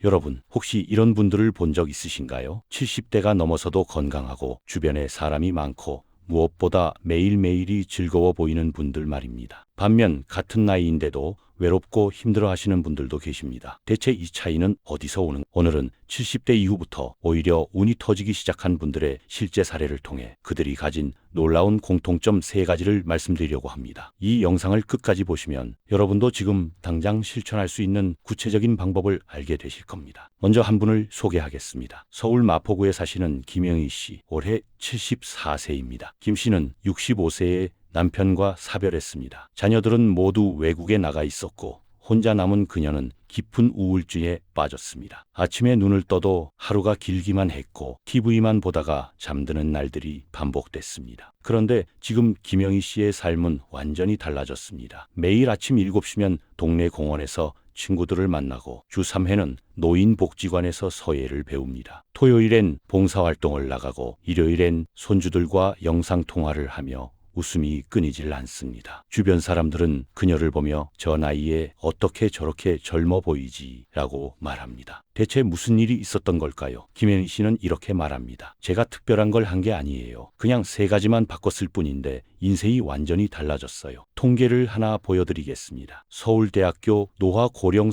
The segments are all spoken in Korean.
여러분, 혹시 이런 분들을 본 적 있으신가요? 70대가 넘어서도 건강하고 주변에 사람이 많고 무엇보다 매일매일이 즐거워 보이는 분들 말입니다. 반면 같은 나이인데도 외롭고 힘들어 하시는 분들도 계십니다. 대체 이 차이는 어디서 오는? 오늘은 70대 이후부터 오히려 운이 터지기 시작한 분들의 실제 사례를 통해 그들이 가진 놀라운 공통점 3가지를 말씀드리려고 합니다. 이 영상을 끝까지 보시면 여러분도 지금 당장 실천할 수 있는 구체적인 방법을 알게 되실 겁니다. 먼저 한 분을 소개하겠습니다. 서울 마포구에 사시는 김영희 씨, 올해 74세입니다. 김 씨는 65세에 남편과 사별했습니다. 자녀들은 모두 외국에 나가 있었고 혼자 남은 그녀는 깊은 우울증에 빠졌습니다. 아침에 눈을 떠도 하루가 길기만 했고 TV만 보다가 잠드는 날들이 반복됐습니다. 그런데 지금 김영희 씨의 삶은 완전히 달라졌습니다. 매일 아침 7시면 동네 공원에서 친구들을 만나고 주 3회는 노인복지관에서 서예를 배웁니다. 토요일엔 봉사활동을 나가고 일요일엔 손주들과 영상통화를 하며 웃음이 끊이질 않습니다. 주변 사람들은 그녀를 보며 저 나이에 어떻게 저렇게 젊어 보이지? 라고 말합니다. 대체 무슨 일이 있었던 걸까요? 김현희 씨는 이렇게 말합니다. 제가 특별한 걸 한 게 아니에요. 그냥 3가지만 바꿨을 뿐인데 인생이 완전히 달라졌어요. 통계를 하나 보여드리겠습니다. 서울대학교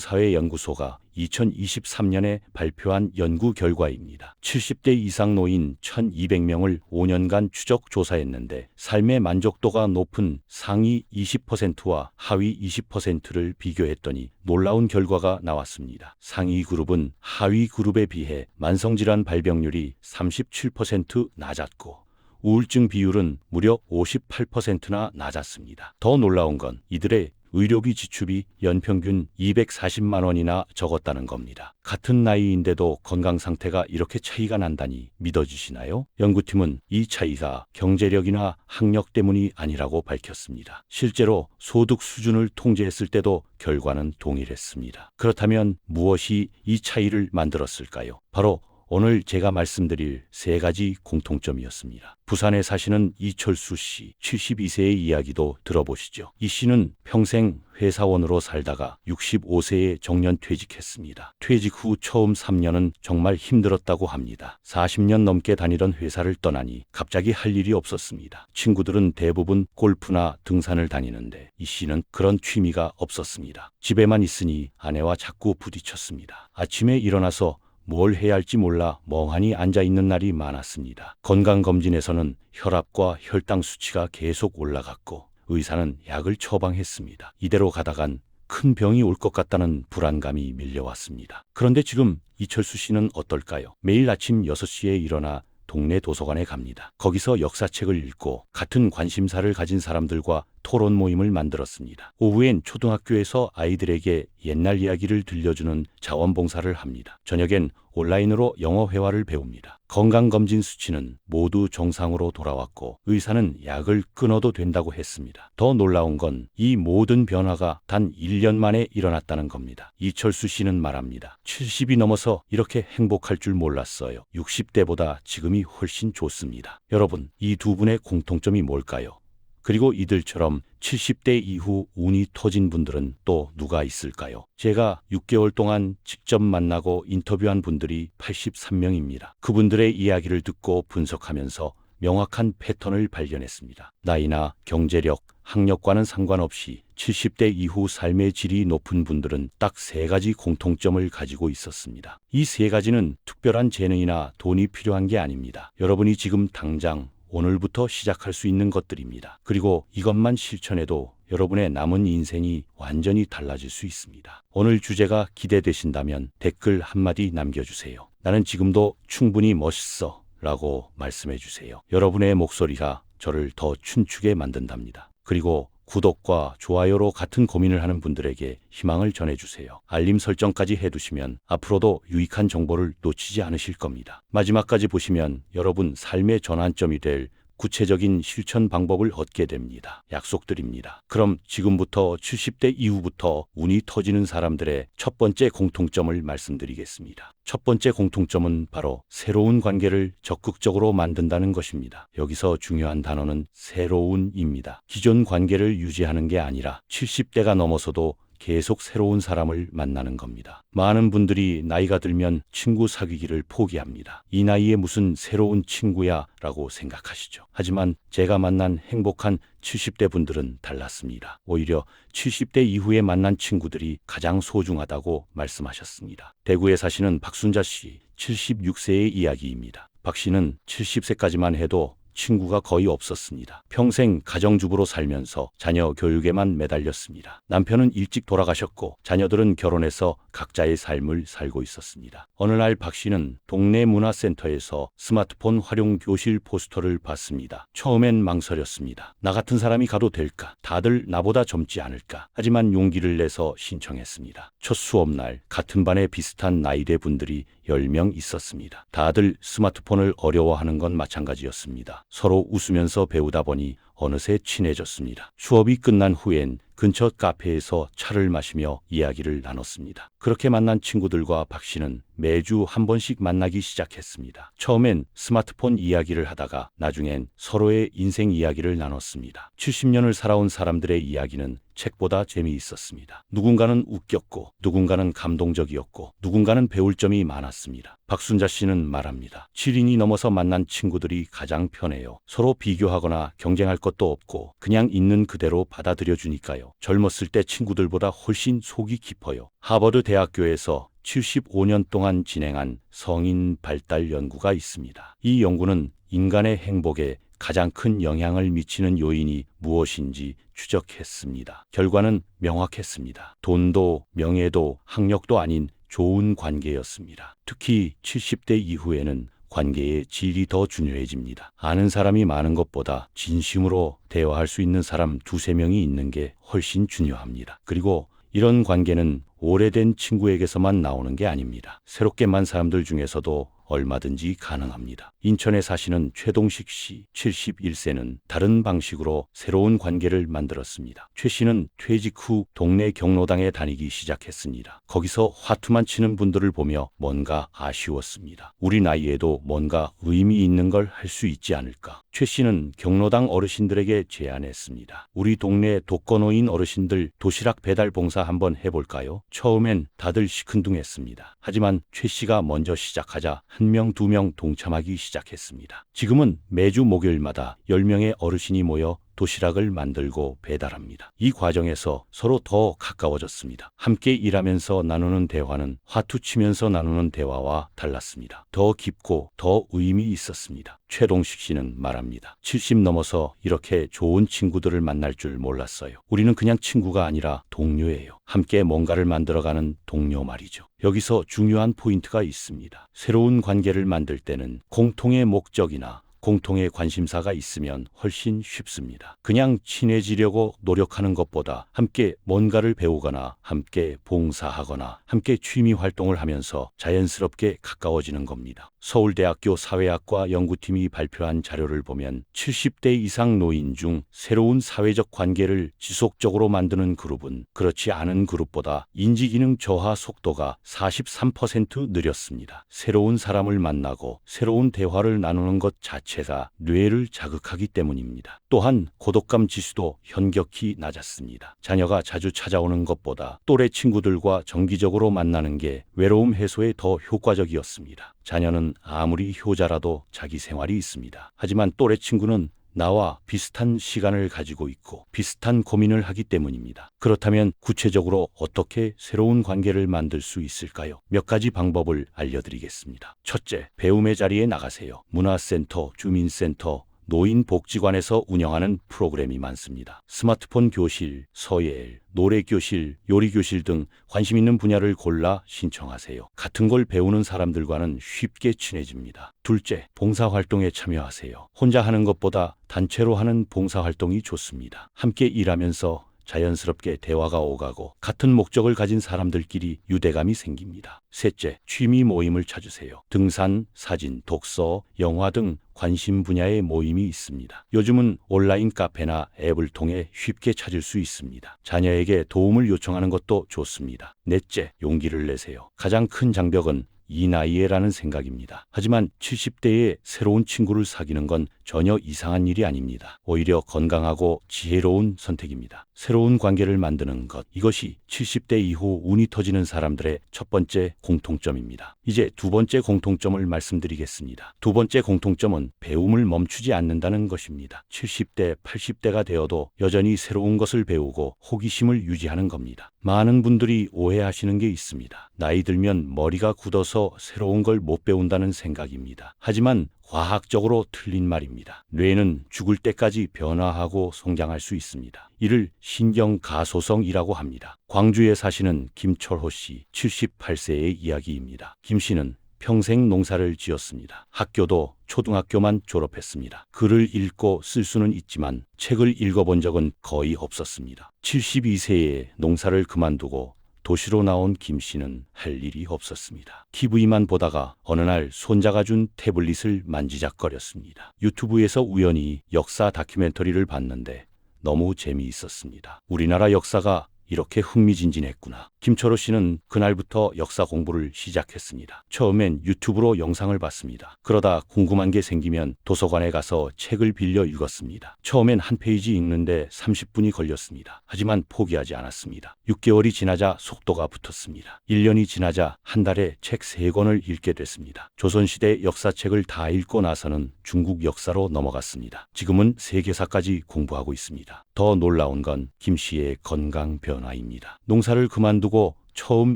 노화고령사회연구소가 2023년에 발표한 연구 결과입니다. 70대 이상 노인 1,200명을 5년간 추적 조사했는데 삶의 만족도가 높은 상위 20%와 하위 20%를 비교했더니 놀라운 결과가 나왔습니다. 상위 그룹은 하위 그룹에 비해 만성질환 발병률이 37% 낮았고 우울증 비율은 무려 58%나 낮았습니다. 더 놀라운 건 이들의 의료비 지출이 연평균 240만 원이나 적었다는 겁니다. 같은 나이인데도 건강 상태가 이렇게 차이가 난다니 믿어지시나요? 연구팀은 이 차이가 경제력이나 학력 때문이 아니라고 밝혔습니다. 실제로 소득 수준을 통제했을 때도 결과는 동일했습니다. 그렇다면 무엇이 이 차이를 만들었을까요? 바로 오늘 제가 말씀드릴 3가지 공통점이었습니다. 부산에 사시는 이철수 씨, 72세의 이야기도 들어보시죠. 이 씨는 평생 회사원으로 살다가 65세에 정년퇴직했습니다. 퇴직 후 처음 3년은 정말 힘들었다고 합니다. 40년 넘게 다니던 회사를 떠나니 갑자기 할 일이 없었습니다. 친구들은 대부분 골프나 등산을 다니는데 이 씨는 그런 취미가 없었습니다. 집에만 있으니 아내와 자꾸 부딪혔습니다. 아침에 일어나서 뭘 해야 할지 몰라 멍하니 앉아있는 날이 많았습니다. 건강검진에서는 혈압과 혈당 수치가 계속 올라갔고 의사는 약을 처방했습니다. 이대로 가다간 큰 병이 올 것 같다는 불안감이 밀려왔습니다. 그런데 지금 이철수 씨는 어떨까요? 매일 아침 6시에 일어나 동네 도서관에 갑니다. 거기서 역사책을 읽고 같은 관심사를 가진 사람들과 토론 모임을 만들었습니다. 오후엔 초등학교에서 아이들에게 옛날 이야기를 들려주는 자원봉사를 합니다. 저녁엔 온라인으로 영어 회화를 배웁니다. 건강검진 수치는 모두 정상으로 돌아왔고 의사는 약을 끊어도 된다고 했습니다. 더 놀라운 건 이 모든 변화가 단 1년 만에 일어났다는 겁니다. 이철수 씨는 말합니다. 70이 넘어서 이렇게 행복할 줄 몰랐어요. 60대보다 지금이 훨씬 좋습니다. 여러분, 이 두 분의 공통점이 뭘까요? 그리고 이들처럼 70대 이후 운이 터진 분들은 또 누가 있을까요? 제가 6개월 동안 직접 만나고 인터뷰한 분들이 83명입니다. 그분들의 이야기를 듣고 분석하면서 명확한 패턴을 발견했습니다. 나이나 경제력, 학력과는 상관없이 70대 이후 삶의 질이 높은 분들은 딱 3가지 공통점을 가지고 있었습니다. 이 3가지는 특별한 재능이나 돈이 필요한 게 아닙니다. 여러분이 지금 당장 오늘부터 시작할 수 있는 것들입니다. 그리고 이것만 실천해도 여러분의 남은 인생이 완전히 달라질 수 있습니다. 오늘 주제가 기대되신다면 댓글 한마디 남겨주세요. 나는 지금도 충분히 멋있어 라고 말씀해주세요. 여러분의 목소리가 저를 더 춤추게 만든답니다. 그리고 구독과 좋아요로 같은 고민을 하는 분들에게 희망을 전해주세요. 알림 설정까지 해두시면 앞으로도 유익한 정보를 놓치지 않으실 겁니다. 마지막까지 보시면 여러분 삶의 전환점이 될 구체적인 실천 방법을 얻게 됩니다. 약속드립니다. 그럼 지금부터 70대 이후부터 운이 터지는 사람들의 첫 번째 공통점을 말씀드리겠습니다. 첫 번째 공통점은 바로 새로운 관계를 적극적으로 만든다는 것입니다. 여기서 중요한 단어는 새로운입니다. 기존 관계를 유지하는 게 아니라 70대가 넘어서도 계속 새로운 사람을 만나는 겁니다. 많은 분들이 나이가 들면 친구 사귀기를 포기합니다. 이 나이에 무슨 새로운 친구야 라고 생각하시죠. 하지만 제가 만난 행복한 70대 분들은 달랐습니다. 오히려 70대 이후에 만난 친구들이 가장 소중하다고 말씀하셨습니다. 대구에 사시는 박순자 씨, 76세의 이야기입니다. 박 씨는 70세까지만 해도 친구가 거의 없었습니다. 평생 가정주부로 살면서 자녀 교육에만 매달렸습니다. 남편은 일찍 돌아가셨고 자녀들은 결혼해서 각자의 삶을 살고 있었습니다. 어느 날 박 씨는 동네 문화센터에서 스마트폰 활용 교실 포스터를 봤습니다. 처음엔 망설였습니다. 나 같은 사람이 가도 될까? 다들 나보다 젊지 않을까? 하지만 용기를 내서 신청했습니다. 첫 수업날 같은 반에 비슷한 나이대 분들이 10명 있었습니다. 다들 스마트폰을 어려워하는 건 마찬가지였습니다. 서로 웃으면서 배우다 보니 어느새 친해졌습니다. 수업이 끝난 후엔 근처 카페에서 차를 마시며 이야기를 나눴습니다. 그렇게 만난 친구들과 박 씨는 매주 한 번씩 만나기 시작했습니다. 처음엔 스마트폰 이야기를 하다가 나중엔 서로의 인생 이야기를 나눴습니다. 70년을 살아온 사람들의 이야기는 책보다 재미있었습니다. 누군가는 웃겼고 누군가는 감동적이었고 누군가는 배울 점이 많았습니다. 박순자 씨는 말합니다. 7인이 넘어서 만난 친구들이 가장 편해요. 서로 비교하거나 경쟁할 것도 없고 그냥 있는 그대로 받아들여 주니까요. 젊었을 때 친구들보다 훨씬 속이 깊어요. 하버드 대학교에서 75년 동안 진행한 성인 발달 연구가 있습니다. 이 연구는 인간의 행복에 가장 큰 영향을 미치는 요인이 무엇인지 추적했습니다. 결과는 명확했습니다. 돈도 명예도 학력도 아닌 좋은 관계였습니다. 특히 70대 이후에는 관계의 질이 더 중요해집니다. 아는 사람이 많은 것보다 진심으로 대화할 수 있는 사람 2~3명이 있는 게 훨씬 중요합니다. 그리고 이런 관계는 오래된 친구에게서만 나오는 게 아닙니다. 새롭게 만 사람들 중에서도 얼마든지 가능합니다. 인천에 사시는 최동식 씨 71세는 다른 방식으로 새로운 관계를 만들었습니다. 최 씨는 퇴직 후 동네 경로당에 다니기 시작했습니다. 거기서 화투만 치는 분들을 보며 뭔가 아쉬웠습니다. 우리 나이에도 뭔가 의미 있는 걸 할 수 있지 않을까. 최 씨는 경로당 어르신들에게 제안했습니다. 우리 동네 독거노인 어르신들 도시락 배달 봉사 한번 해볼까요? 처음엔 다들 시큰둥했습니다. 하지만 최 씨가 먼저 시작하자 1명, 2명 동참하기 시작했습니다. 지금은 매주 목요일마다 10명의 어르신이 모여 도시락을 만들고 배달합니다. 이 과정에서 서로 더 가까워졌습니다. 함께 일하면서 나누는 대화는 화투 치면서 나누는 대화와 달랐습니다. 더 깊고 더 의미 있었습니다. 최동식 씨는 말합니다. 70 넘어서 이렇게 좋은 친구들을 만날 줄 몰랐어요. 우리는 그냥 친구가 아니라 동료예요. 함께 뭔가를 만들어가는 동료 말이죠. 여기서 중요한 포인트가 있습니다. 새로운 관계를 만들 때는 공통의 목적이나 공통의 관심사가 있으면 훨씬 쉽습니다. 그냥 친해지려고 노력하는 것보다 함께 뭔가를 배우거나 함께 봉사하거나 함께 취미 활동을 하면서 자연스럽게 가까워지는 겁니다. 서울대학교 사회학과 연구팀이 발표한 자료를 보면 70대 이상 노인 중 새로운 사회적 관계를 지속적으로 만드는 그룹은 그렇지 않은 그룹보다 인지기능 저하 속도가 43% 느렸습니다. 새로운 사람을 만나고 새로운 대화를 나누는 것 자체가 뇌를 자극하기 때문입니다. 또한 고독감 지수도 현격히 낮았습니다. 자녀가 자주 찾아오는 것보다 또래 친구들과 정기적으로 만나는 게 외로움 해소에 더 효과적이었습니다. 자녀는 아무리 효자라도 자기 생활이 있습니다. 하지만 또래 친구는 나와 비슷한 시간을 가지고 있고 비슷한 고민을 하기 때문입니다. 그렇다면 구체적으로 어떻게 새로운 관계를 만들 수 있을까요? 몇 가지 방법을 알려드리겠습니다. 첫째, 배움의 자리에 나가세요. 문화센터, 주민센터, 노인복지관에서 운영하는 프로그램이 많습니다. 스마트폰 교실, 서예일, 노래교실, 요리교실 등 관심 있는 분야를 골라 신청하세요. 같은 걸 배우는 사람들과는 쉽게 친해집니다. 둘째, 봉사활동에 참여하세요. 혼자 하는 것보다 단체로 하는 봉사활동이 좋습니다. 함께 일하면서 자연스럽게 대화가 오가고 같은 목적을 가진 사람들끼리 유대감이 생깁니다. 셋째, 취미 모임을 찾으세요. 등산, 사진, 독서, 영화 등 관심 분야의 모임이 있습니다. 요즘은 온라인 카페나 앱을 통해 쉽게 찾을 수 있습니다. 자녀에게 도움을 요청하는 것도 좋습니다. 넷째, 용기를 내세요. 가장 큰 장벽은 이 나이에라는 생각입니다. 하지만 70대에 새로운 친구를 사귀는 건 전혀 이상한 일이 아닙니다. 오히려 건강하고 지혜로운 선택입니다. 새로운 관계를 만드는 것, 이것이 70대 이후 운이 터지는 사람들의 첫 번째 공통점입니다. 이제 두 번째 공통점을 말씀드리겠습니다. 두 번째 공통점은 배움을 멈추지 않는다는 것입니다. 70대, 80대가 되어도 여전히 새로운 것을 배우고 호기심을 유지하는 겁니다. 많은 분들이 오해하시는 게 있습니다. 나이 들면 머리가 굳어서 새로운 걸 못 배운다는 생각입니다. 하지만 과학적으로 틀린 말입니다. 뇌는 죽을 때까지 변화하고 성장할 수 있습니다. 이를 신경가소성이라고 합니다. 광주에 사시는 김철호 씨, 78세의 이야기입니다. 김 씨는 평생 농사를 지었습니다. 학교도 초등학교만 졸업했습니다. 글을 읽고 쓸 수는 있지만 책을 읽어본 적은 거의 없었습니다. 72세에 농사를 그만두고 도시로 나온 김 씨는 할 일이 없었습니다. TV만 보다가 어느 날 손자가 준 태블릿을 만지작거렸습니다. 유튜브에서 우연히 역사 다큐멘터리를 봤는데 너무 재미있었습니다. 우리나라 역사가 이렇게 흥미진진했구나. 김철호 씨는 그날부터 역사 공부를 시작했습니다. 처음엔 유튜브로 영상을 봤습니다. 그러다 궁금한 게 생기면 도서관에 가서 책을 빌려 읽었습니다. 처음엔 한 페이지 읽는데 30분이 걸렸습니다. 하지만 포기하지 않았습니다. 6개월이 지나자 속도가 붙었습니다. 1년이 지나자 한 달에 책 3권을 읽게 됐습니다. 조선시대 역사책을 다 읽고 나서는 중국 역사로 넘어갔습니다. 지금은 세계사까지 공부하고 있습니다. 더 놀라운 건 김 씨의 건강 변화입니다. 농사를 그만두고 처음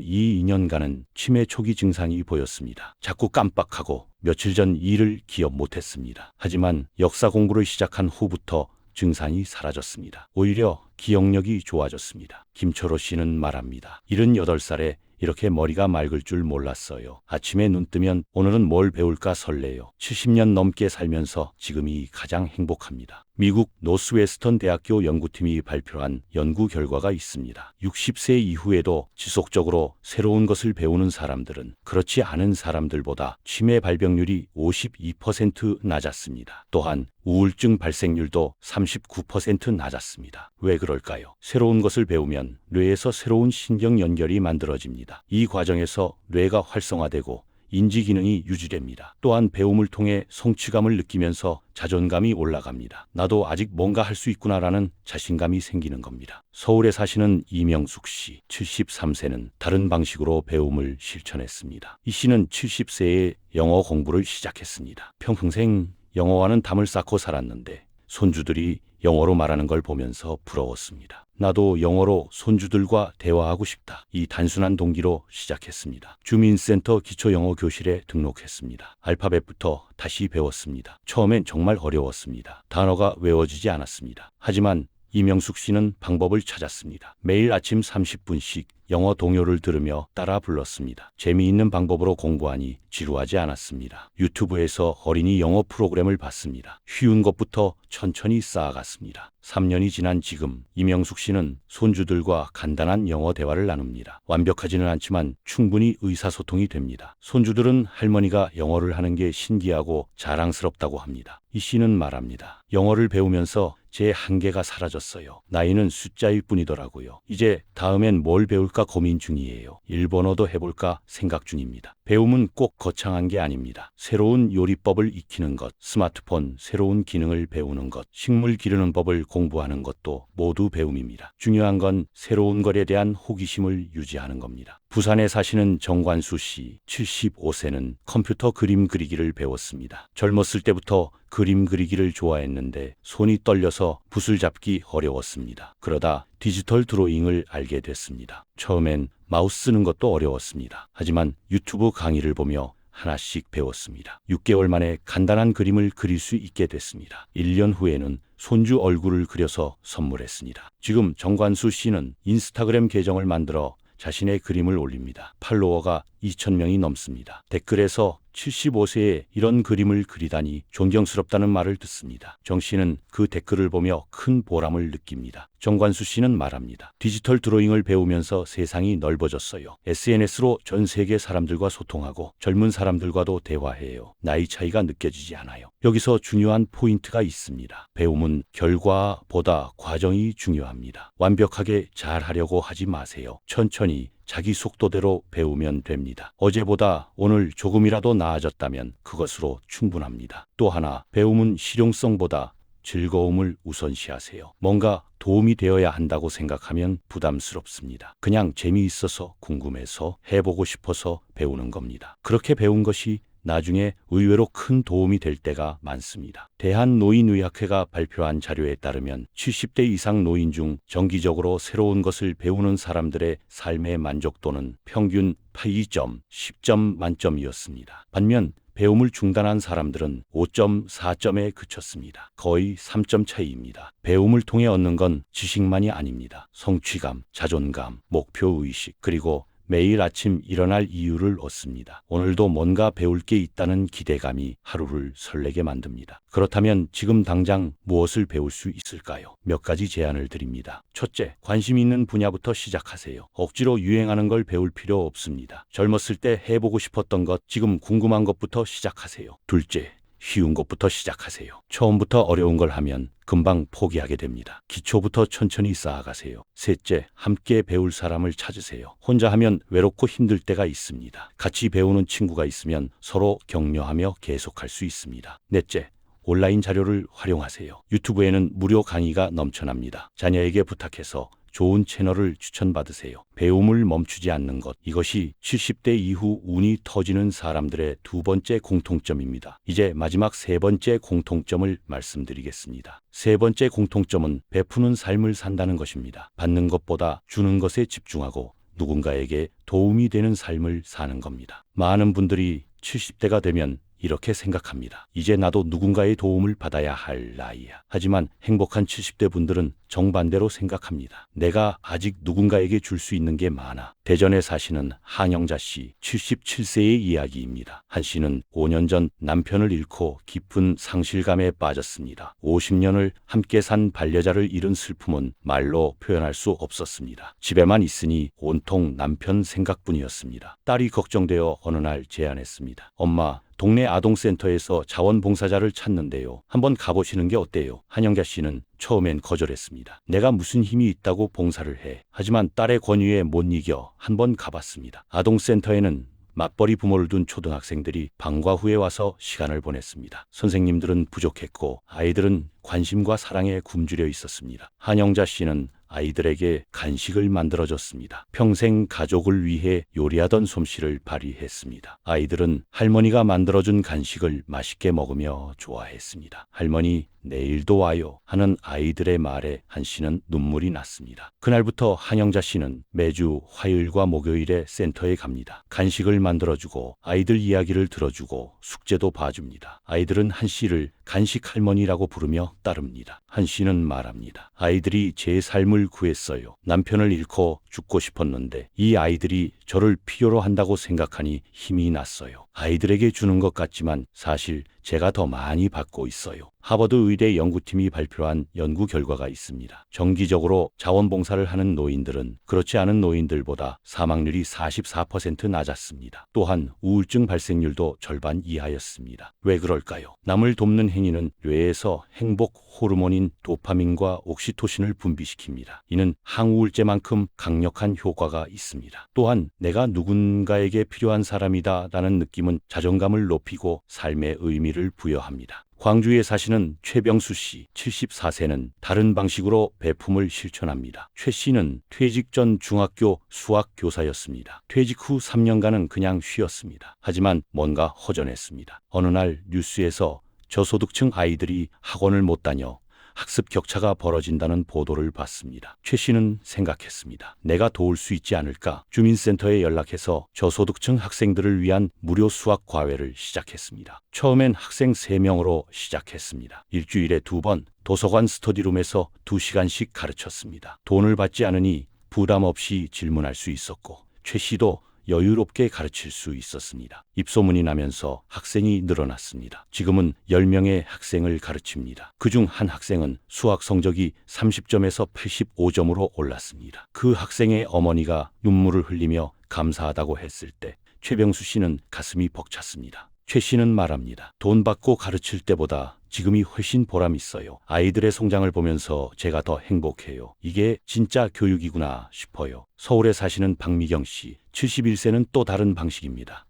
2년간은 치매 초기 증상이 보였습니다. 자꾸 깜빡하고 며칠 전 일을 기억 못했습니다. 하지만 역사 공부를 시작한 후부터 증상이 사라졌습니다. 오히려 기억력이 좋아졌습니다. 김철호 씨는 말합니다. 78살에 이렇게 머리가 맑을 줄 몰랐어요. 아침에 눈 뜨면 오늘은 뭘 배울까 설레요. 70년 넘게 살면서 지금이 가장 행복합니다. 미국 노스웨스턴 대학교 연구팀이 발표한 연구 결과가 있습니다. 60세 이후에도 지속적으로 새로운 것을 배우는 사람들은 그렇지 않은 사람들보다 치매 발병률이 52% 낮았습니다. 또한 우울증 발생률도 39% 낮았습니다. 왜 그럴까요? 새로운 것을 배우면 뇌에서 새로운 신경 연결이 만들어집니다. 이 과정에서 뇌가 활성화되고 인지 기능이 유지됩니다. 또한 배움을 통해 성취감을 느끼면서 자존감이 올라갑니다. 나도 아직 뭔가 할 수 있구나라는 자신감이 생기는 겁니다. 서울에 사시는 이명숙 씨, 73세는 다른 방식으로 배움을 실천했습니다. 이 씨는 70세에 영어 공부를 시작했습니다. 평생 영어와는 담을 쌓고 살았는데 손주들이 영어로 말하는 걸 보면서 부러웠습니다. 나도 영어로 손주들과 대화하고 싶다. 이 단순한 동기로 시작했습니다. 주민센터 기초영어 교실에 등록했습니다. 알파벳부터 다시 배웠습니다. 처음엔 정말 어려웠습니다. 단어가 외워지지 않았습니다. 하지만 이명숙 씨는 방법을 찾았습니다. 매일 아침 30분씩 영어 동요를 들으며 따라 불렀습니다. 재미있는 방법으로 공부하니 지루하지 않았습니다. 유튜브에서 어린이 영어 프로그램을 봤습니다. 쉬운 것부터 천천히 쌓아갔습니다. 3년이 지난 지금 이명숙 씨는 손주들과 간단한 영어 대화를 나눕니다. 완벽하지는 않지만 충분히 의사소통이 됩니다. 손주들은 할머니가 영어를 하는 게 신기하고 자랑스럽다고 합니다. 이 씨는 말합니다. 영어를 배우면서 제 한계가 사라졌어요. 나이는 숫자일 뿐이더라고요. 이제 다음엔 뭘 배울까 고민 중이에요. 일본어도 해볼까 생각 중입니다. 배움은 꼭 거창한 게 아닙니다. 새로운 요리법을 익히는 것, 스마트폰 새로운 기능을 배우는 것, 식물 기르는 법을 공부하는 것도 모두 배움입니다. 중요한 건 새로운 것에 대한 호기심을 유지하는 겁니다. 부산에 사시는 정관수 씨, 75세는 컴퓨터 그림 그리기를 배웠습니다. 젊었을 때부터 그림 그리기를 좋아했는데 손이 떨려서 붓을 잡기 어려웠습니다. 그러다 디지털 드로잉을 알게 됐습니다. 처음엔 마우스 쓰는 것도 어려웠습니다. 하지만 유튜브 강의를 보며 하나씩 배웠습니다. 6개월 만에 간단한 그림을 그릴 수 있게 됐습니다. 1년 후에는 손주 얼굴을 그려서 선물했습니다. 지금 정관수 씨는 인스타그램 계정을 만들어 자신의 그림을 올립니다. 팔로워가 2,000명이 넘습니다. 댓글에서 75세에 이런 그림을 그리다니 존경스럽다는 말을 듣습니다. 정 씨는 그 댓글을 보며 큰 보람을 느낍니다. 정관수 씨는 말합니다. 디지털 드로잉을 배우면서 세상이 넓어졌어요. SNS로 전 세계 사람들과 소통하고 젊은 사람들과도 대화해요. 나이 차이가 느껴지지 않아요. 여기서 중요한 포인트가 있습니다. 배움은 결과보다 과정이 중요합니다. 완벽하게 잘 하려고 하지 마세요. 천천히 자기 속도대로 배우면 됩니다. 어제보다 오늘 조금이라도 나아졌다면 그것으로 충분합니다. 또 하나, 배움은 실용성보다 즐거움을 우선시하세요. 뭔가 도움이 되어야 한다고 생각하면 부담스럽습니다. 그냥 재미있어서, 궁금해서, 해보고 싶어서 배우는 겁니다. 그렇게 배운 것이 나중에 의외로 큰 도움이 될 때가 많습니다. 대한노인의학회가 발표한 자료에 따르면 70대 이상 노인 중 정기적으로 새로운 것을 배우는 사람들의 삶의 만족도는 평균 8점, 10점 만점이었습니다. 반면 배움을 중단한 사람들은 5.4점에 그쳤습니다. 거의 3점 차이입니다. 배움을 통해 얻는 건 지식만이 아닙니다. 성취감, 자존감, 목표의식, 그리고 매일 아침 일어날 이유를 얻습니다. 오늘도 뭔가 배울 게 있다는 기대감이 하루를 설레게 만듭니다. 그렇다면 지금 당장 무엇을 배울 수 있을까요? 몇 가지 제안을 드립니다. 첫째, 관심 있는 분야부터 시작하세요. 억지로 유행하는 걸 배울 필요 없습니다. 젊었을 때 해보고 싶었던 것, 지금 궁금한 것부터 시작하세요. 둘째, 쉬운 것부터 시작하세요. 처음부터 어려운 걸 하면 금방 포기하게 됩니다. 기초부터 천천히 쌓아가세요. 셋째, 함께 배울 사람을 찾으세요. 혼자 하면 외롭고 힘들 때가 있습니다. 같이 배우는 친구가 있으면 서로 격려하며 계속할 수 있습니다. 넷째, 온라인 자료를 활용하세요. 유튜브에는 무료 강의가 넘쳐납니다. 자녀에게 부탁해서 좋은 채널을 추천받으세요. 배움을 멈추지 않는 것, 이것이 70대 이후 운이 터지는 사람들의 두 번째 공통점입니다. 이제 마지막 세 번째 공통점을 말씀드리겠습니다. 세 번째 공통점은 베푸는 삶을 산다는 것입니다. 받는 것보다 주는 것에 집중하고 누군가에게 도움이 되는 삶을 사는 겁니다. 많은 분들이 70대가 되면 이렇게 생각합니다. 이제 나도 누군가의 도움을 받아야 할 나이야. 하지만 행복한 70대 분들은 정반대로 생각합니다. 내가 아직 누군가에게 줄 수 있는 게 많아. 대전에 사시는 한영자 씨, 77세의 이야기입니다. 한 씨는 5년 전 남편을 잃고 깊은 상실감에 빠졌습니다. 50년을 함께 산 반려자를 잃은 슬픔은 말로 표현할 수 없었습니다. 집에만 있으니 온통 남편 생각뿐이었습니다. 딸이 걱정되어 어느 날 제안했습니다. 엄마, 동네 아동센터에서 자원봉사자를 찾는데요. 한번 가보시는 게 어때요? 한영자 씨는 처음엔 거절했습니다. 내가 무슨 힘이 있다고 봉사를 해. 하지만 딸의 권유에 못 이겨 한번 가봤습니다. 아동센터에는 맞벌이 부모를 둔 초등학생들이 방과 후에 와서 시간을 보냈습니다. 선생님들은 부족했고 아이들은 관심과 사랑에 굶주려 있었습니다. 한영자 씨는 아이들에게 간식을 만들어줬습니다. 평생 가족을 위해 요리하던 솜씨를 발휘했습니다. 아이들은 할머니가 만들어준 간식을 맛있게 먹으며 좋아했습니다. 할머니, 내일도 와요 하는 아이들의 말에 한 씨는 눈물이 났습니다. 그날부터 한영자 씨는 매주 화요일과 목요일에 센터에 갑니다. 간식을 만들어주고 아이들 이야기를 들어주고 숙제도 봐줍니다. 아이들은 한 씨를 간식 할머니라고 부르며 따릅니다. 한 씨는 말합니다. 아이들이 제 삶을 구했어요. 남편을 잃고 죽고 싶었는데 이 아이들이 저를 필요로 한다고 생각하니 힘이 났어요. 아이들에게 주는 것 같지만 사실 제가 더 많이 받고 있어요. 하버드 의대 연구팀이 발표한 연구 결과가 있습니다. 정기적으로 자원봉사를 하는 노인들은 그렇지 않은 노인들보다 사망률이 44% 낮았습니다. 또한 우울증 발생률도 절반 이하였습니다. 왜 그럴까요? 남을 돕는 행위는 뇌에서 행복 호르몬인 도파민과 옥시토신을 분비시킵니다. 이는 항우울제만큼 강력한 효과가 있습니다. 또한 내가 누군가에게 필요한 사람이다 라는 느낌은 자존감을 높이고 삶의 의미를 부여합니다. 광주에 사시는 최병수 씨, 74세는 다른 방식으로 배품을 실천합니다. 최 씨는 퇴직 전 중학교 수학 교사였습니다. 퇴직 후 3년간은 그냥 쉬었습니다. 하지만 뭔가 허전했습니다. 어느 날 뉴스에서 저소득층 아이들이 학원을 못 다녀 학습 격차가 벌어진다는 보도를 봤습니다. 최 씨는 생각했습니다. 내가 도울 수 있지 않을까? 주민센터에 연락해서 저소득층 학생들을 위한 무료 수학 과외를 시작했습니다. 처음엔 학생 3명으로 시작했습니다. 일주일에 2번 도서관 스터디룸에서 2시간씩 가르쳤습니다. 돈을 받지 않으니 부담 없이 질문할 수 있었고 최 씨도 여유롭게 가르칠 수 있었습니다. 입소문이 나면서 학생이 늘어났습니다. 지금은 10명의 학생을 가르칩니다. 그중 한 학생은 수학 성적이 30점에서 85점으로 올랐습니다. 그 학생의 어머니가 눈물을 흘리며 감사하다고 했을 때 최병수 씨는 가슴이 벅찼습니다. 최 씨는 말합니다. 돈 받고 가르칠 때보다 지금이 훨씬 보람 있어요. 아이들의 성장을 보면서 제가 더 행복해요. 이게 진짜 교육이구나 싶어요. 서울에 사시는 박미경 씨, 71세는 또 다른 방식입니다.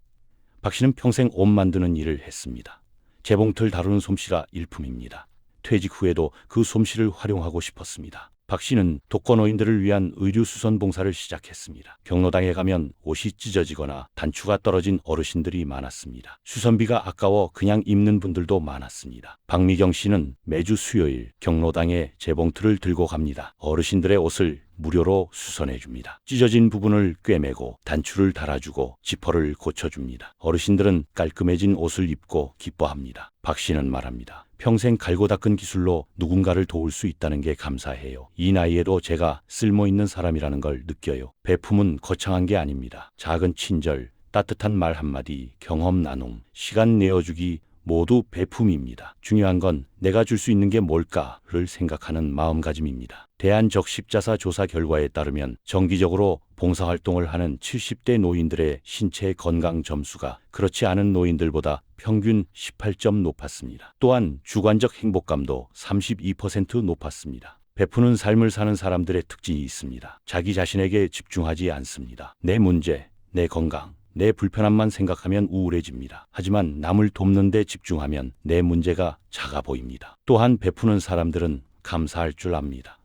박 씨는 평생 옷 만드는 일을 했습니다. 재봉틀 다루는 솜씨가 일품입니다. 퇴직 후에도 그 솜씨를 활용하고 싶었습니다. 박 씨는 독거노인들을 위한 의류수선 봉사를 시작했습니다. 경로당에 가면 옷이 찢어지거나 단추가 떨어진 어르신들이 많았습니다. 수선비가 아까워 그냥 입는 분들도 많았습니다. 박미경 씨는 매주 수요일 경로당에 재봉틀을 들고 갑니다. 어르신들의 옷을 무료로 수선해 줍니다. 찢어진 부분을 꿰매고 단추를 달아주고 지퍼를 고쳐줍니다. 어르신들은 깔끔해진 옷을 입고 기뻐합니다. 박 씨는 말합니다. 평생 갈고 닦은 기술로 누군가를 도울 수 있다는 게 감사해요. 이 나이에도 제가 쓸모있는 사람이라는 걸 느껴요. 배품은 거창한 게 아닙니다. 작은 친절, 따뜻한 말 한마디, 경험 나눔, 시간 내어주기 모두 배품입니다. 중요한 건 내가 줄 수 있는 게 뭘까를 생각하는 마음가짐입니다. 대한적십자사 조사 결과에 따르면 정기적으로 봉사활동을 하는 70대 노인들의 신체 건강 점수가 그렇지 않은 노인들보다 평균 18점 높았습니다. 또한 주관적 행복감도 32% 높았습니다. 베푸는 삶을 사는 사람들의 특징이 있습니다. 자기 자신에게 집중하지 않습니다. 내 문제, 내 건강, 내 불편함만 생각하면 우울해집니다. 하지만 남을 돕는 데 집중하면 내 문제가 작아 보입니다. 또한 베푸는 사람들은 감사할 줄 압니다.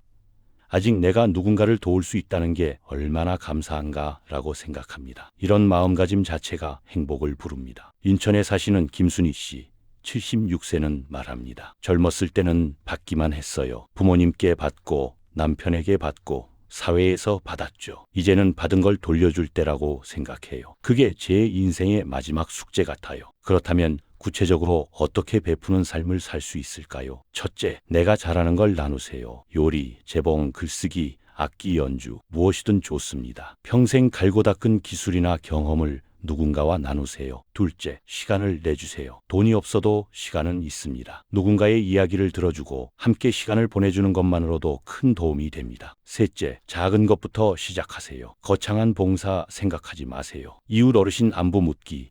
아직 내가 누군가를 도울 수 있다는 게 얼마나 감사한가 라고 생각합니다. 이런 마음가짐 자체가 행복을 부릅니다. 인천에 사시는 김순희 씨, 76세는 말합니다. 젊었을 때는 받기만 했어요. 부모님께 받고 남편에게 받고 사회에서 받았죠. 이제는 받은 걸 돌려줄 때라고 생각해요. 그게 제 인생의 마지막 숙제 같아요. 그렇다면 구체적으로 어떻게 베푸는 삶을 살 수 있을까요? 첫째, 내가 잘하는 걸 나누세요. 요리, 재봉, 글쓰기, 악기 연주, 무엇이든 좋습니다. 평생 갈고 닦은 기술이나 경험을 누군가와 나누세요. 둘째, 시간을 내주세요. 돈이 없어도 시간은 있습니다. 누군가의 이야기를 들어주고 함께 시간을 보내주는 것만으로도 큰 도움이 됩니다. 셋째, 작은 것부터 시작하세요. 거창한 봉사 생각하지 마세요. 이웃 어르신 안부 묻기,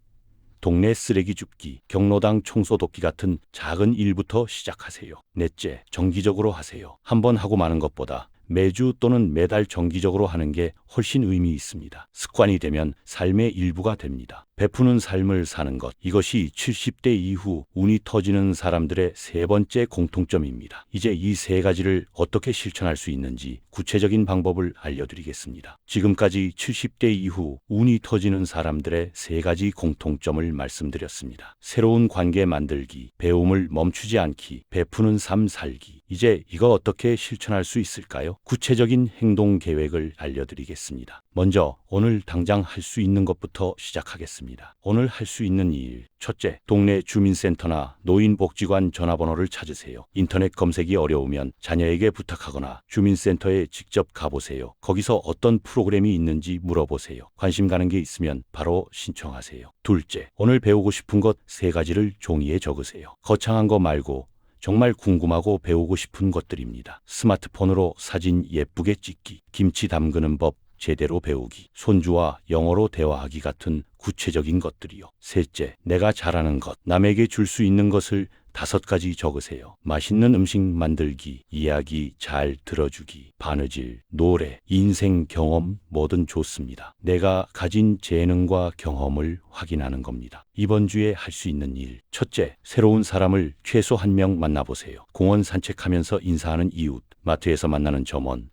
동네 쓰레기 줍기, 경로당 청소 돕기 같은 작은 일부터 시작하세요. 넷째, 정기적으로 하세요. 한 번 하고 마는 것보다 매주 또는 매달 정기적으로 하는 게 훨씬 의미 있습니다. 습관이 되면 삶의 일부가 됩니다. 베푸는 삶을 사는 것, 이것이 70대 이후 운이 터지는 사람들의 세 번째 공통점입니다. 이제 이 세 가지를 어떻게 실천할 수 있는지 구체적인 방법을 알려드리겠습니다. 지금까지 70대 이후 운이 터지는 사람들의 세 가지 공통점을 말씀드렸습니다. 새로운 관계 만들기, 배움을 멈추지 않기, 베푸는 삶 살기. 이제 이거 어떻게 실천할 수 있을까요? 구체적인 행동 계획을 알려드리겠습니다. 먼저 오늘 당장 할 수 있는 것부터 시작하겠습니다. 오늘 할 수 있는 일. 첫째, 동네 주민센터나 노인복지관 전화번호를 찾으세요. 인터넷 검색이 어려우면 자녀에게 부탁하거나 주민센터에 직접 가보세요. 거기서 어떤 프로그램이 있는지 물어보세요. 관심 가는 게 있으면 바로 신청하세요. 둘째, 오늘 배우고 싶은 것 세 가지를 종이에 적으세요. 거창한 거 말고 정말 궁금하고 배우고 싶은 것들입니다. 스마트폰으로 사진 예쁘게 찍기, 김치 담그는 법 제대로 배우기, 손주와 영어로 대화하기 같은 구체적인 것들이요. 셋째, 내가 잘하는 것, 남에게 줄 수 있는 것을 5가지 적으세요. 맛있는 음식 만들기, 이야기 잘 들어주기, 바느질, 노래, 인생 경험 뭐든 좋습니다. 내가 가진 재능과 경험을 확인하는 겁니다. 이번 주에 할 수 있는 일. 첫째, 새로운 사람을 최소 1명 만나보세요. 공원 산책하면서 인사하는 이웃, 마트에서 만나는 점원,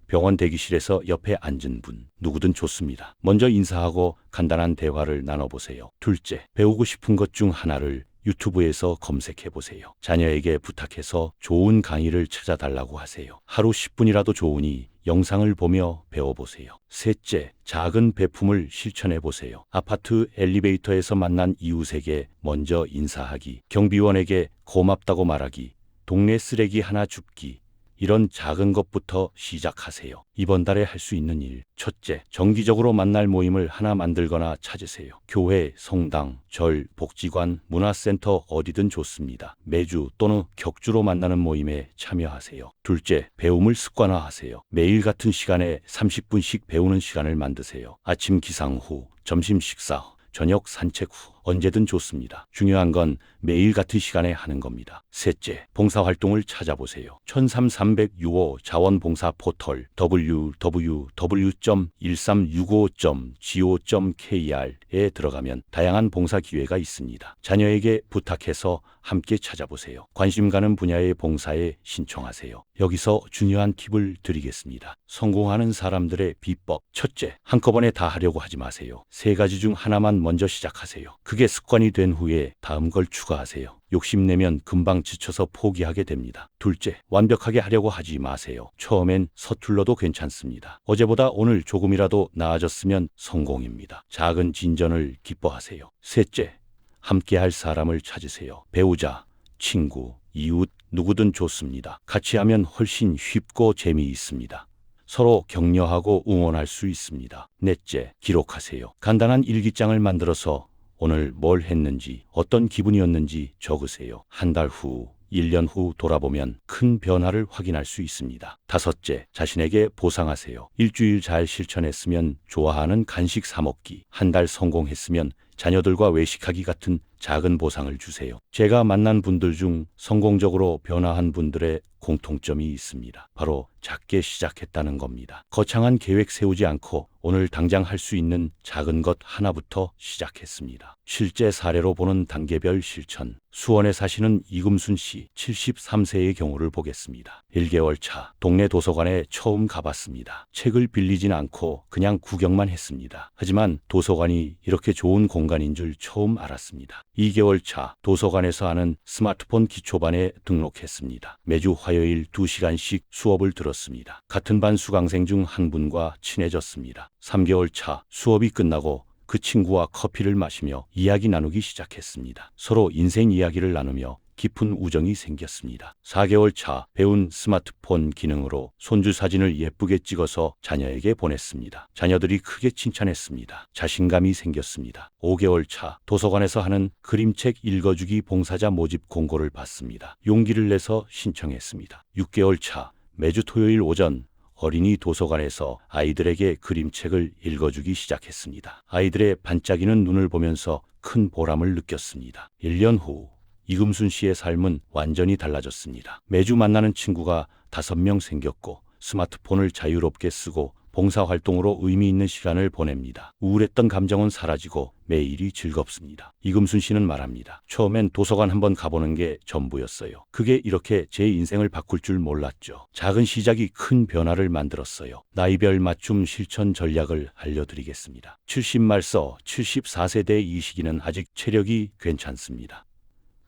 병원 대기실에서 옆에 앉은 분, 누구든 좋습니다. 먼저 인사하고 간단한 대화를 나눠보세요. 둘째, 배우고 싶은 것 중 하나를 유튜브에서 검색해보세요. 자녀에게 부탁해서 좋은 강의를 찾아달라고 하세요. 하루 10분이라도 좋으니 영상을 보며 배워보세요. 셋째, 작은 베품을 실천해보세요. 아파트 엘리베이터에서 만난 이웃에게 먼저 인사하기, 경비원에게 고맙다고 말하기, 동네 쓰레기 하나 줍기, 이런 작은 것부터 시작하세요. 이번 달에 할 수 있는 일. 첫째, 정기적으로 만날 모임을 하나 만들거나 찾으세요. 교회, 성당, 절, 복지관, 문화센터 어디든 좋습니다. 매주 또는 격주로 만나는 모임에 참여하세요. 둘째, 배움을 습관화하세요. 매일 같은 시간에 30분씩 배우는 시간을 만드세요. 아침 기상 후, 점심 식사 후, 저녁 산책 후. 언제든 좋습니다. 중요한 건 매일 같은 시간에 하는 겁니다. 셋째, 봉사활동을 찾아보세요. 13365 자원봉사 포털 www.1365.go.kr에 들어가면 다양한 봉사 기회가 있습니다. 자녀에게 부탁해서 함께 찾아보세요. 관심 가는 분야의 봉사에 신청하세요. 여기서 중요한 팁을 드리겠습니다. 성공하는 사람들의 비법. 첫째, 한꺼번에 다 하려고 하지 마세요. 세 가지 중 하나만 먼저 시작하세요. 그게 습관이 된 후에 다음 걸 추가하세요. 욕심내면 금방 지쳐서 포기하게 됩니다. 둘째, 완벽하게 하려고 하지 마세요. 처음엔 서툴러도 괜찮습니다. 어제보다 오늘 조금이라도 나아졌으면 성공입니다. 작은 진전을 기뻐하세요. 셋째, 함께할 사람을 찾으세요. 배우자, 친구, 이웃, 누구든 좋습니다. 같이 하면 훨씬 쉽고 재미있습니다. 서로 격려하고 응원할 수 있습니다. 넷째, 기록하세요. 간단한 일기장을 만들어서 오늘 뭘 했는지, 어떤 기분이었는지 적으세요. 한 달 후, 1년 후 돌아보면 큰 변화를 확인할 수 있습니다. 다섯째, 자신에게 보상하세요. 일주일 잘 실천했으면 좋아하는 간식 사 먹기, 한 달 성공했으면 자녀들과 외식하기 같은 작은 보상을 주세요. 제가 만난 분들 중 성공적으로 변화한 분들의 공통점이 있습니다. 바로 작게 시작했다는 겁니다. 거창한 계획 세우지 않고 오늘 당장 할 수 있는 작은 것 하나부터 시작했습니다. 실제 사례로 보는 단계별 실천. 수원에 사시는 이금순 씨 73세의 경우를 보겠습니다. 1개월 차 동네 도서관에 처음 가봤습니다. 책을 빌리진 않고 그냥 구경만 했습니다. 하지만 도서관이 이렇게 좋은 공간인 줄 처음 알았습니다. 2개월 차 도서관에서 하는 스마트폰 기초반에 등록했습니다. 매주 화요일 2시간씩 수업을 들었습니다. 같은 반 수강생 중 한 분과 친해졌습니다. 3개월 차 수업이 끝나고 그 친구와 커피를 마시며 이야기 나누기 시작했습니다. 서로 인생 이야기를 나누며 깊은 우정이 생겼습니다. 4개월 차 배운 스마트폰 기능으로 손주 사진을 예쁘게 찍어서 자녀에게 보냈습니다. 자녀들이 크게 칭찬했습니다. 자신감이 생겼습니다. 5개월 차 도서관에서 하는 그림책 읽어주기 봉사자 모집 공고를 봤습니다. 용기를 내서 신청했습니다. 6개월 차 매주 토요일 오전 어린이 도서관에서 아이들에게 그림책을 읽어주기 시작했습니다. 아이들의 반짝이는 눈을 보면서 큰 보람을 느꼈습니다. 1년 후 이금순 씨의 삶은 완전히 달라졌습니다. 매주 만나는 친구가 5명 생겼고 스마트폰을 자유롭게 쓰고 봉사활동으로 의미 있는 시간을 보냅니다. 우울했던 감정은 사라지고 매일이 즐겁습니다. 이금순 씨는 말합니다. 처음엔 도서관 한번 가보는 게 전부였어요. 그게 이렇게 제 인생을 바꿀 줄 몰랐죠. 작은 시작이 큰 변화를 만들었어요. 나이별 맞춤 실천 전략을 알려드리겠습니다. 70말서 74세대 이 시기는 아직 체력이 괜찮습니다.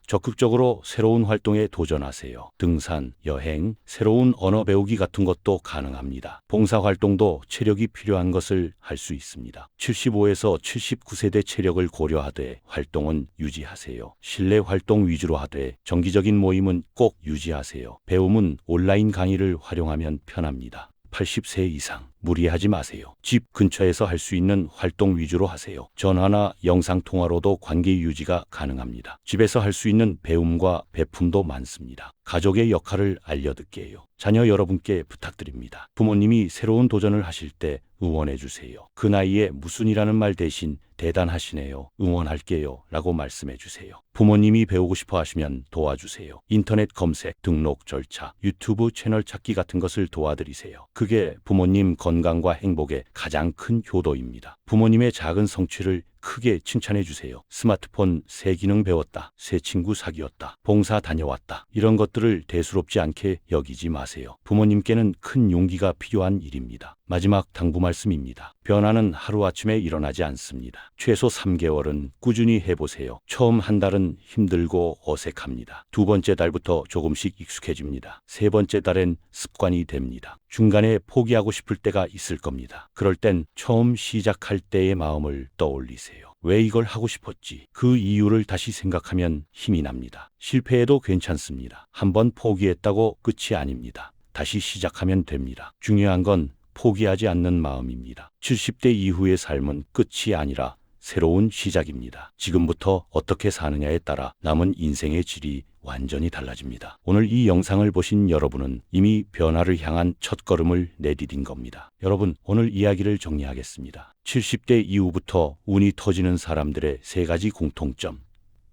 적극적으로 새로운 활동에 도전하세요. 등산, 여행, 새로운 언어 배우기 같은 것도 가능합니다. 봉사활동도 체력이 필요한 것을 할 수 있습니다. 75에서 79세대 체력을 고려하되 활동은 유지하세요. 실내 활동 위주로 하되 정기적인 모임은 꼭 유지하세요. 배움은 온라인 강의를 활용하면 편합니다. 80세 이상 무리하지 마세요. 집 근처에서 할 수 있는 활동 위주로 하세요. 전화나 영상통화로도 관계 유지가 가능합니다. 집에서 할 수 있는 배움과 배품도 많습니다. 가족의 역할을 알려드릴게요. 자녀 여러분께 부탁드립니다. 부모님이 새로운 도전을 하실 때 응원해 주세요. 그 나이에 무슨이라는 말 대신 대단하시네요. 응원할게요. 라고 말씀해 주세요. 부모님이 배우고 싶어 하시면 도와주세요. 인터넷 검색, 등록 절차, 유튜브 채널 찾기 같은 것을 도와드리세요. 그게 부모님 건강과 행복의 가장 큰 효도입니다. 부모님의 작은 성취를 크게 칭찬해 주세요. 스마트폰 새 기능 배웠다. 새 친구 사귀었다. 봉사 다녀왔다. 이런 것들을 대수롭지 않게 여기지 마세요. 부모님께는 큰 용기가 필요한 일입니다. 마지막 당부 말씀입니다. 변화는 하루아침에 일어나지 않습니다. 최소 3개월은 꾸준히 해보세요. 처음 한 달은 힘들고 어색합니다. 두 번째 달부터 조금씩 익숙해집니다. 세 번째 달엔 습관이 됩니다. 중간에 포기하고 싶을 때가 있을 겁니다. 그럴 땐 처음 시작할 때의 마음을 떠올리세요. 왜 이걸 하고 싶었지? 그 이유를 다시 생각하면 힘이 납니다. 실패해도 괜찮습니다. 한번 포기했다고 끝이 아닙니다. 다시 시작하면 됩니다. 중요한 건 포기하지 않는 마음입니다. 70대 이후의 삶은 끝이 아니라 새로운 시작입니다. 지금부터 어떻게 사느냐에 따라 남은 인생의 질이 완전히 달라집니다. 오늘 이 영상을 보신 여러분은 이미 변화를 향한 첫걸음을 내디딘 겁니다. 여러분, 오늘 이야기를 정리하겠습니다. 70대 이후부터 운이 터지는 사람들의 세 가지 공통점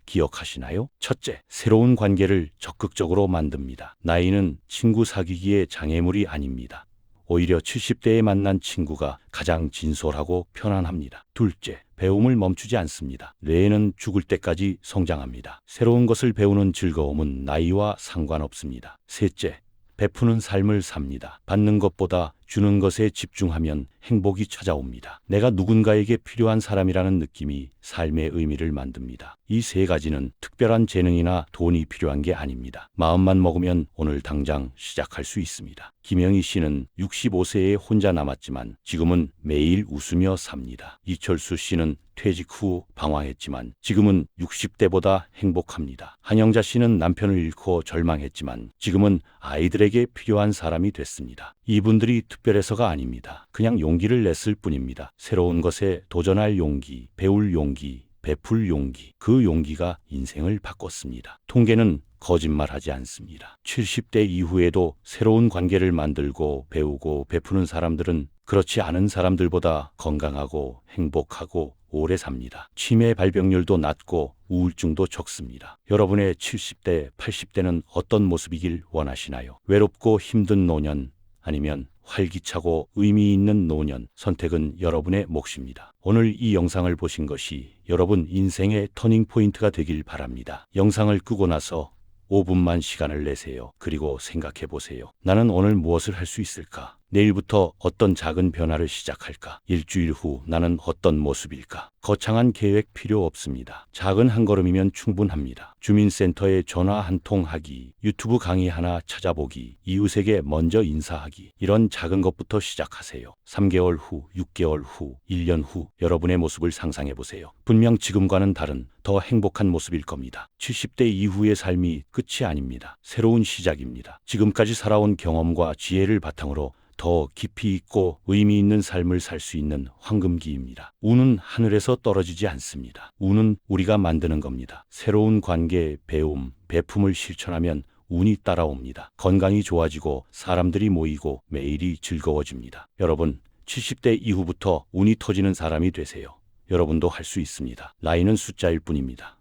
기억하시나요? 첫째, 새로운 관계를 적극적으로 만듭니다. 나이는 친구 사귀기의 장애물이 아닙니다. 오히려 70대에 만난 친구가 가장 진솔하고 편안합니다. 둘째, 배움을 멈추지 않습니다. 뇌는 죽을 때까지 성장합니다. 새로운 것을 배우는 즐거움은 나이와 상관없습니다. 셋째, 베푸는 삶을 삽니다. 받는 것보다 주는 것에 집중하면 행복이 찾아옵니다. 내가 누군가에게 필요한 사람이라는 느낌이 삶의 의미를 만듭니다. 이 세 가지는 특별한 재능이나 돈이 필요한 게 아닙니다. 마음만 먹으면 오늘 당장 시작할 수 있습니다. 김영희 씨는 65세에 혼자 남았지만 지금은 매일 웃으며 삽니다. 이철수 씨는 퇴직 후 방황했지만 지금은 60대보다 행복합니다. 한영자 씨는 남편을 잃고 절망했지만 지금은 아이들에게 필요한 사람이 됐습니다. 이분들이 특별해서가 아닙니다. 그냥 용기를 냈을 뿐입니다. 새로운 것에 도전할 용기, 배울 용기, 베풀 용기, 그 용기가 인생을 바꿨습니다. 통계는 거짓말하지 않습니다. 70대 이후에도 새로운 관계를 만들고 배우고 베푸는 사람들은 그렇지 않은 사람들보다 건강하고 행복하고 오래 삽니다. 치매 발병률도 낮고 우울증도 적습니다. 여러분의 70대, 80대는 어떤 모습이길 원하시나요? 외롭고 힘든 노년, 아니면 활기차고 의미 있는 노년, 선택은 여러분의 몫입니다. 오늘 이 영상을 보신 것이 여러분 인생의 터닝포인트가 되길 바랍니다. 영상을 끄고 나서 5분만 시간을 내세요. 그리고 생각해 보세요. 나는 오늘 무엇을 할 수 있을까? 내일부터 어떤 작은 변화를 시작할까? 일주일 후 나는 어떤 모습일까? 거창한 계획 필요 없습니다. 작은 한 걸음이면 충분합니다. 주민센터에 전화 한 통 하기, 유튜브 강의 하나 찾아보기, 이웃에게 먼저 인사하기, 이런 작은 것부터 시작하세요. 3개월 후, 6개월 후, 1년 후 여러분의 모습을 상상해 보세요. 분명 지금과는 다른 더 행복한 모습일 겁니다. 70대 이후의 삶이 끝이 아닙니다. 새로운 시작입니다. 지금까지 살아온 경험과 지혜를 바탕으로 더 깊이 있고 의미 있는 삶을 살 수 있는 황금기입니다. 운은 하늘에서 떨어지지 않습니다. 운은 우리가 만드는 겁니다. 새로운 관계, 배움, 베품을 실천하면 운이 따라옵니다. 건강이 좋아지고 사람들이 모이고 매일이 즐거워집니다. 여러분, 70대 이후부터 운이 터지는 사람이 되세요. 여러분도 할 수 있습니다. 나이는 숫자일 뿐입니다.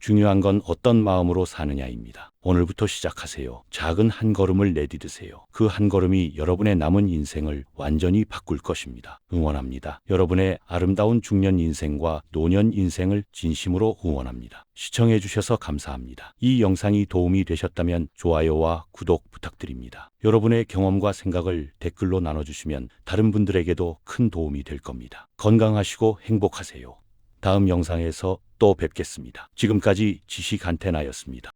중요한 건 어떤 마음으로 사느냐입니다. 오늘부터 시작하세요. 작은 한 걸음을 내디드세요. 그 한 걸음이 여러분의 남은 인생을 완전히 바꿀 것입니다. 응원합니다. 여러분의 아름다운 중년 인생과 노년 인생을 진심으로 응원합니다. 시청해 주셔서 감사합니다. 이 영상이 도움이 되셨다면 좋아요와 구독 부탁드립니다. 여러분의 경험과 생각을 댓글로 나눠주시면 다른 분들에게도 큰 도움이 될 겁니다. 건강하시고 행복하세요. 다음 영상에서 또 뵙겠습니다. 지금까지 지식한테나였습니다.